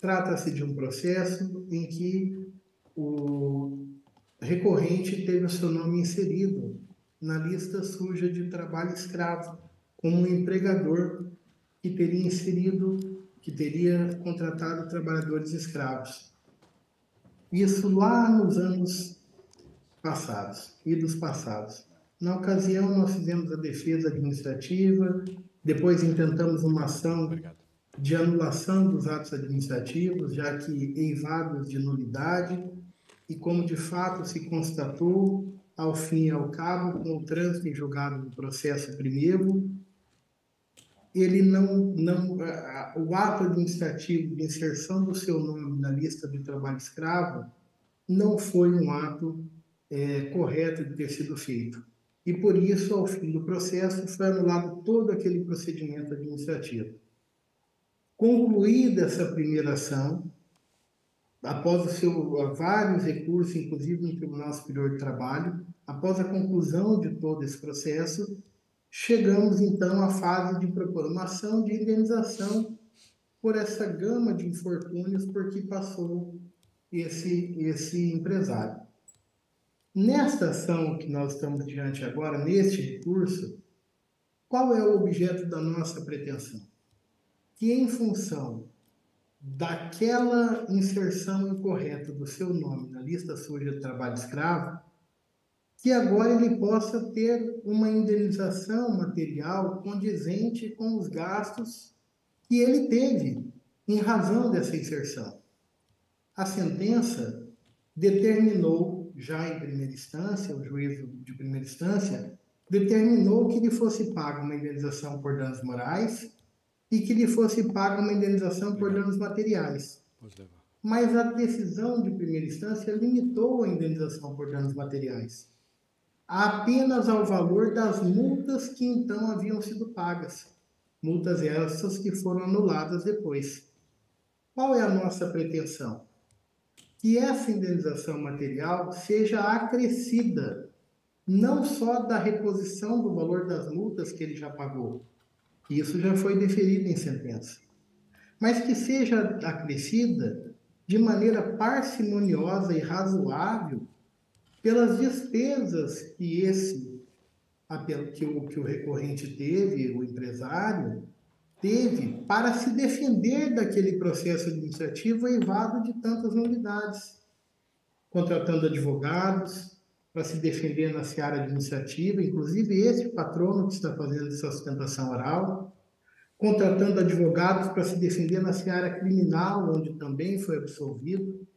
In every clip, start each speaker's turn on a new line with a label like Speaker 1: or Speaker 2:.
Speaker 1: Trata-se de um processo em que o recorrente teve o seu nome inserido na lista suja de trabalho escravo, como um empregador que teria contratado trabalhadores escravos. Isso lá nos anos passados, idos passados. Na ocasião, nós fizemos a defesa administrativa, depois intentamos uma ação de anulação dos atos administrativos, já que eivados de nulidade, e como de fato se constatou, ao fim e ao cabo, com o trânsito em julgado do processo primeiro, o ato administrativo de inserção do seu nome na lista de trabalho escravo não foi um ato correto de ter sido feito. E por isso, ao fim do processo, foi anulado todo aquele procedimento administrativo. Concluída essa primeira ação, após vários recursos, inclusive no Tribunal Superior de Trabalho, após a conclusão de todo esse processo, chegamos então à fase de propor uma ação de indenização por essa gama de infortúnios por que passou esse empresário. Nesta ação que nós estamos diante agora, neste recurso, qual é o objeto da nossa pretensão? Que em função daquela inserção incorreta do seu nome na lista suja de trabalho escravo, que agora ele possa ter uma indenização material condizente com os gastos que ele teve em razão dessa inserção. A sentença determinou, já em primeira instância, o juízo de primeira instância, determinou que lhe fosse paga uma indenização por danos morais e que lhe fosse paga uma indenização por danos materiais. Mas a decisão de primeira instância limitou a indenização por danos materiais apenas ao valor das multas que então haviam sido pagas. Multas essas que foram anuladas depois. Qual é a nossa pretensão? Que essa indenização material seja acrescida, não só da reposição do valor das multas que ele já pagou, isso já foi deferido em sentença, mas que seja acrescida de maneira parcimoniosa e razoável pelas despesas que o recorrente teve, o empresário, teve para se defender daquele processo administrativo eivado de tantas nulidades, contratando advogados para se defender na seara administrativa, inclusive esse patrono que está fazendo essa sustentação oral, contratando advogados para se defender na seara criminal, onde também foi absolvido,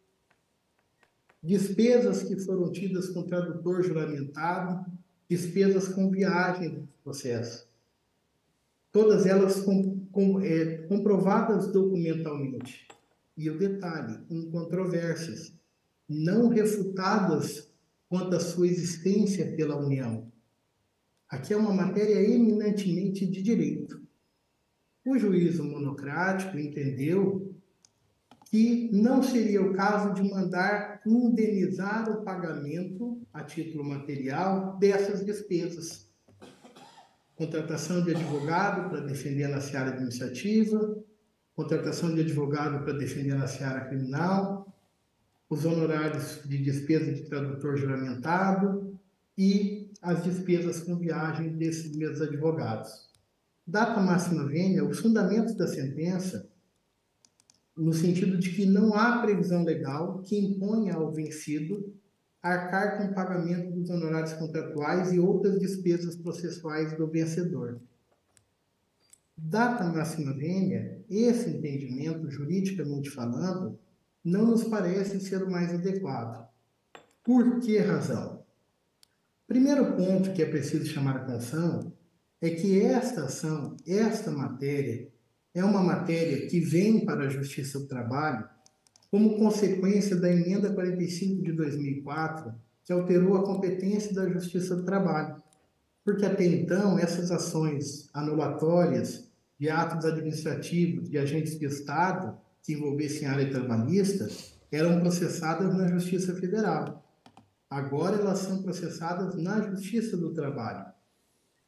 Speaker 1: despesas que foram tidas com tradutor juramentado, despesas com viagem do processo. Todas elas comprovadas documentalmente. E o detalhe, incontrovérsias, não refutadas quanto à sua existência pela União. Aqui é uma matéria eminentemente de direito. O juízo monocrático entendeu que não seria o caso de mandar indenizar o pagamento a título material dessas despesas. Contratação de advogado para defender na seara administrativa, contratação de advogado para defender na seara criminal, os honorários de despesa de tradutor juramentado e as despesas com viagem desses mesmos advogados. Data máxima vênia, os fundamentos da sentença, no sentido de que não há previsão legal que imponha ao vencido arcar com o pagamento dos honorários contratuais e outras despesas processuais do vencedor. Data máxima vênia, esse entendimento, juridicamente falando, não nos parece ser o mais adequado. Por que razão? Primeiro ponto que é preciso chamar a atenção é que esta ação, esta matéria, é uma matéria que vem para a Justiça do Trabalho como consequência da Emenda 45 de 2004, que alterou a competência da Justiça do Trabalho. Porque até então, essas ações anulatórias de atos administrativos de agentes de Estado que envolvessem a área trabalhista eram processadas na Justiça Federal. Agora elas são processadas na Justiça do Trabalho.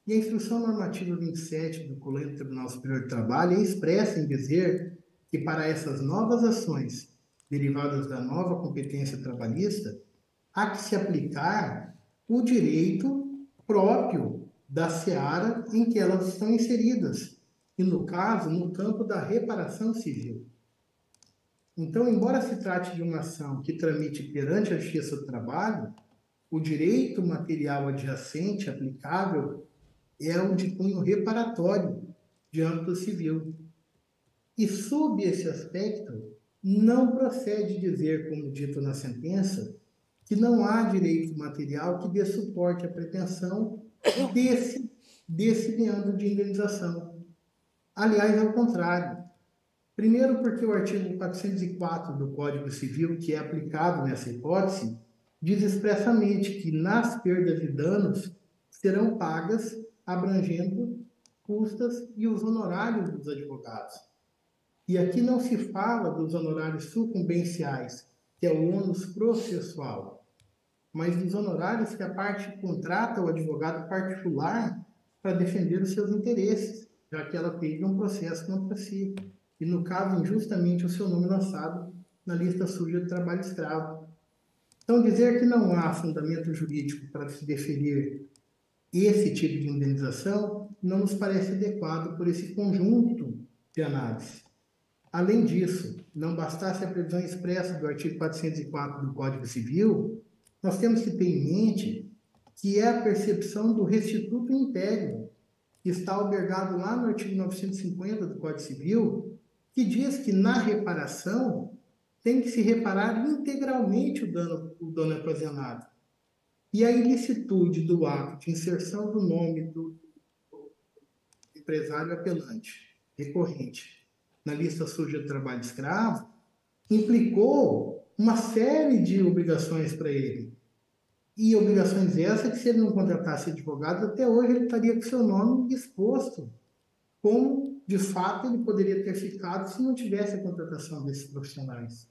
Speaker 1: E a Instrução Normativa 27 do Colégio Tribunal Superior de Trabalho é expressa em dizer que para essas novas ações derivadas da nova competência trabalhista, há que se aplicar o direito próprio da seara em que elas estão inseridas, e no caso, no campo da reparação civil. Então, embora se trate de uma ação que tramite perante a Justiça do Trabalho, o direito material adjacente aplicável é o de cunho reparatório de âmbito civil. E, sob esse aspecto, não procede dizer, como dito na sentença, que não há direito material que dê suporte à pretensão desse meandro de indenização. Aliás, ao contrário. Primeiro, porque o artigo 404 do Código Civil, que é aplicado nessa hipótese, diz expressamente que nas perdas e danos serão pagas abrangendo custas e os honorários dos advogados. E aqui não se fala dos honorários sucumbenciais, que é o ônus processual, mas dos honorários que a parte contrata o advogado particular para defender os seus interesses, já que ela teve um processo contra si. E, no caso, injustamente, o seu nome lançado na lista suja de trabalho escravo. Então, dizer que não há fundamento jurídico para se definir esse tipo de indenização não nos parece adequado por esse conjunto de análise. Além disso, não bastasse a previsão expressa do artigo 404 do Código Civil, nós temos que ter em mente que é a percepção do restituto íntegro, que está albergado lá no artigo 950 do Código Civil, que diz que na reparação tem que se reparar integralmente o dano ocasionado. E a ilicitude do ato de inserção do nome do empresário apelante, recorrente, na lista suja de trabalho escravo, implicou uma série de obrigações para ele. E obrigações essas que, se ele não contratasse advogado, até hoje ele estaria com seu nome exposto, como, de fato, ele poderia ter ficado se não tivesse a contratação desses profissionais.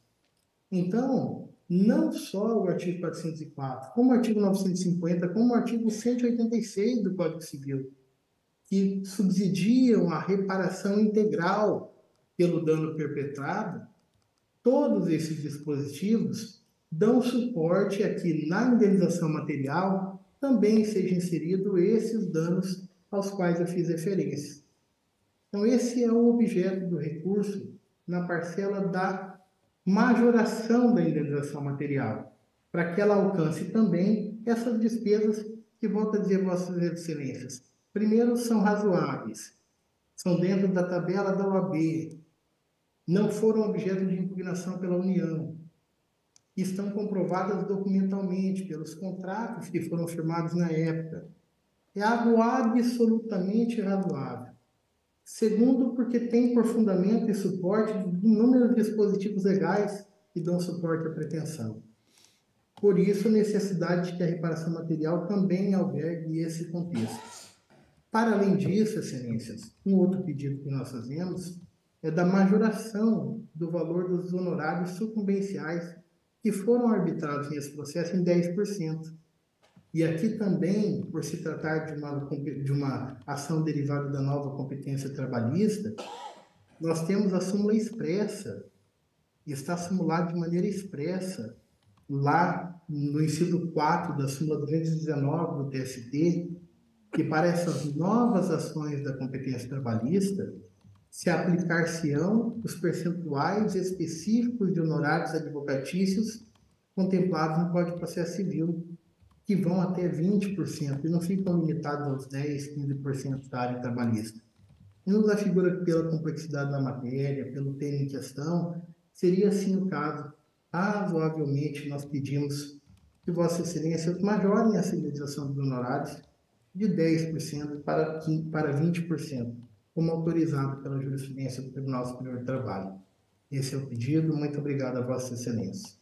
Speaker 1: Então, não só o artigo 404, como o artigo 950, como o artigo 186 do Código Civil, que subsidiam a reparação integral pelo dano perpetrado, todos esses dispositivos dão suporte a que na indenização material também seja inserido esses danos aos quais eu fiz referência. Então, esse é o objeto do recurso na parcela da majoração da indenização material, para que ela alcance também essas despesas que, volto a dizer, Vossas Excelências, primeiro, são razoáveis, são dentro da tabela da OAB, não foram objeto de impugnação pela União, estão comprovadas documentalmente pelos contratos que foram firmados na época. É algo absolutamente razoável. Segundo, porque tem por fundamento e suporte inúmeros dispositivos legais que dão suporte à pretensão. Por isso, a necessidade de que a reparação material também albergue esse contexto. Para além disso, Excelências, um outro pedido que nós fazemos é da majoração do valor dos honorários sucumbenciais que foram arbitrados nesse processo em 10%. E aqui também, por se tratar de uma ação derivada da nova competência trabalhista, nós temos a súmula expressa, e está simulado de maneira expressa, lá no inciso 4 da súmula 219 do TST, que para essas novas ações da competência trabalhista, se aplicar-se-ão os percentuais específicos de honorários advocatícios contemplados no Código de Processo Civil, que vão até 20% e não ficam limitados aos 10%, 15% da área trabalhista. E nos afigura que, pela complexidade da matéria, pelo tema em questão, seria assim o caso. Razoavelmente, nós pedimos que Vossa Excelência majorem essa indenização dos honorários de 10% para 20%, como autorizado pela jurisprudência do Tribunal Superior do Trabalho. Esse é o pedido. Muito obrigado a Vossa Excelência.